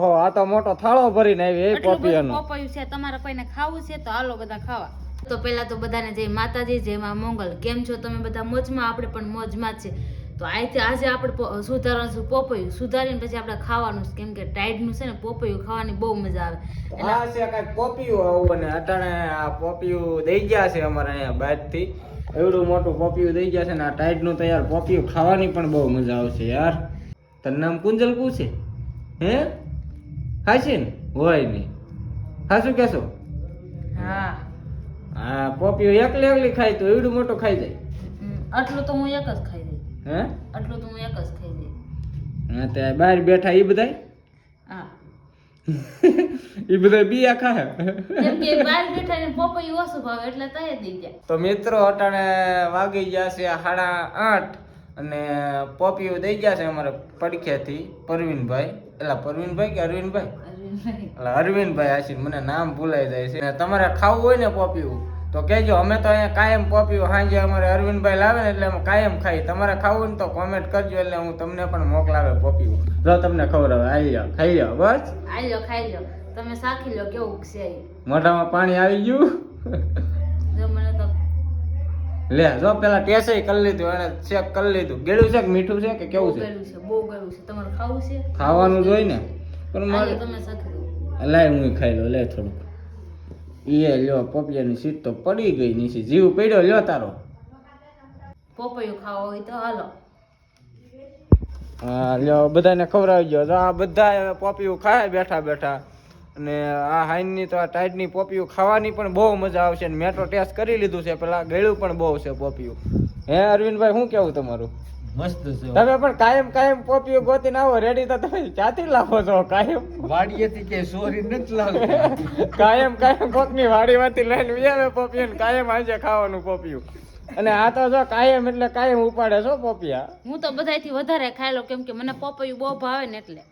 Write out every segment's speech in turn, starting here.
ઓહો આ તો મોટો થાળો ભરીને આવી એ એટલું બધું પોપિયાનો પોપૈયું છે. તમારે કોઈને ખાવું છે તો હાલો બધા ખાવા. તો પહેલા તો બધાને જય માતાજી, જય માં મંગલ. કેમ છો તમે બધા? મોજમાં? આપણે પણ મોજમાં જ છે. તો અહીંથી આજે આપણે સુધારવાનું છે પોપૈયું. સુધારીને પછી આપણે ખાવાનું છે, કેમ કે ટાઈડનું છે ને પોપૈયું ખાવાની બહુ મજા આવે. આ છે કઈક પોપિયું આવું અને અટાણે આ પોપિયું દઈ ગયા છે અમારે અહીંયા બહારથી. એવડું મોટું પોપિયું દઈ ગયા છે ને આ ટાઈડનું તો યાર પોપિયું ખાવાની પણ બહુ મજા આવશે યાર. તને નામ કુંજલ પૂછે હે? ખાશે ને હોય નહીં ખાશું કેશો? હા હા પોપિયું એકલી ખાય તો એવડું મોટું ખાઈ જાય. આટલું તો હું એક જ ખાઈ જઈ. હે આટલું તો હું એક જ ખાઈ જઈ. હા તે બહાર બેઠા એ બધાય હા એ બધા બીયા ખાય. કેમ કે બહાર બેઠા ને પોપૈયું ઓછું ભાવે એટલે તય દઈ ગયા. તો મિત્રો અટાણે વાગી ગયા છે 8:30 અને પોપિયું દઈ ગયા છે અમારે પડખેથી પરવીનભાઈ. એટલે પરવીનભાઈ કે અરવિંદભાઈ? એટલે અરવિંદભાઈ આશીન, મને નામ ભૂલાઈ જાય છે. અને તમારે ખાવું હોય ને પોપિયું તો કહેજો. અમે તો અહીંયા કાયમ પોપિયું સાંજે અમારે અરવિંદભાઈ લાવે ને એટલે અમે કાયમ ખાઈ. તમારે ખાવું ને તો કોમેન્ટ કરજો એટલે હું તમને પણ મોકલાવે પોપિયું. જો તમને ખબર હવે આવી જાવ ખાઈ જાવ બસ. ખાઈ લો તમે સાખી લો કેવું છે. મોઢામાં પાણી આવી ગયું. જો મને તો લે જો પેલા ટેસ્ટ કરી લીધું એને ચેક કરી લીધું. ગળ્યું છે કે મીઠું છે કે કેવું છે? બહુ ગળું છે. તમારે ખાવું છે? ખાવાનું જોઈ ને પણ મારે તમે સાખી લો. લાય હું ખાઈ લો લે થોડુંક. એ લ્યો પોપિયાની સીટ તો પડી ગઈ નીચે. જીવ પડ્યો લ્યો તારો. પોપૈયું ખાવા હોય તો હાલો. હા લ્યો બધાને ખવડાવી ગયો. તો આ બધા પોપિયું ખાય બેઠા બેઠા. અને આ હાઈનની તો આ ટાઈડની પોપિયું ખાવાની પણ બહુ મજા આવશે. અને મેં તો ટેસ્ટ કરી લીધું છે. પેલા ગળ્યું પણ બહુ છે પોપિયું. હે અરવિંદભાઈ શું કેવું તમારું? મસ્ત છે. તમે પણ કાયમ પોપિયું ગોતીને આવો રેડી તો તમે ક્યાંથી લાવો છો? કાયમ વાડીએથી કે સોરી નથી લાવતી. કાયમ કોકની વાડીમાંથી લઈને વિયાવે પોપિયું. કાયમ આજે ખાવાનું પોપિયું. અને આ તો જો કાયમ એટલે કાયમ ઉપાડે છો પોપિયા. હું તો બધાયથી વધારે ખાઈ લો, કેમ કે મને પોપૈયું બહુ ભાવે ને એટલે.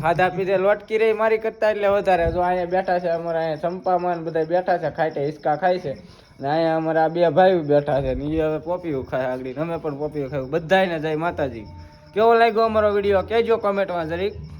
ખાધા પીધે લોટકી રહી મારી કરતા એટલે વધારે. જો અહીંયા બેઠા છે અમારે અહીંયા ચંપામાં બધા બેઠા છે ખાઈટે હિસકા ખાય છે. ને અહીંયા અમારા બે ભાઈ બેઠા છે ને એ હવે પોપિયું ખાય આગળ. અમે પણ પોપિયું ખાયું. બધાને જય માતાજી. કેવો લાગ્યો અમારો વિડીયો કહેજો કોમેન્ટમાં જરીક.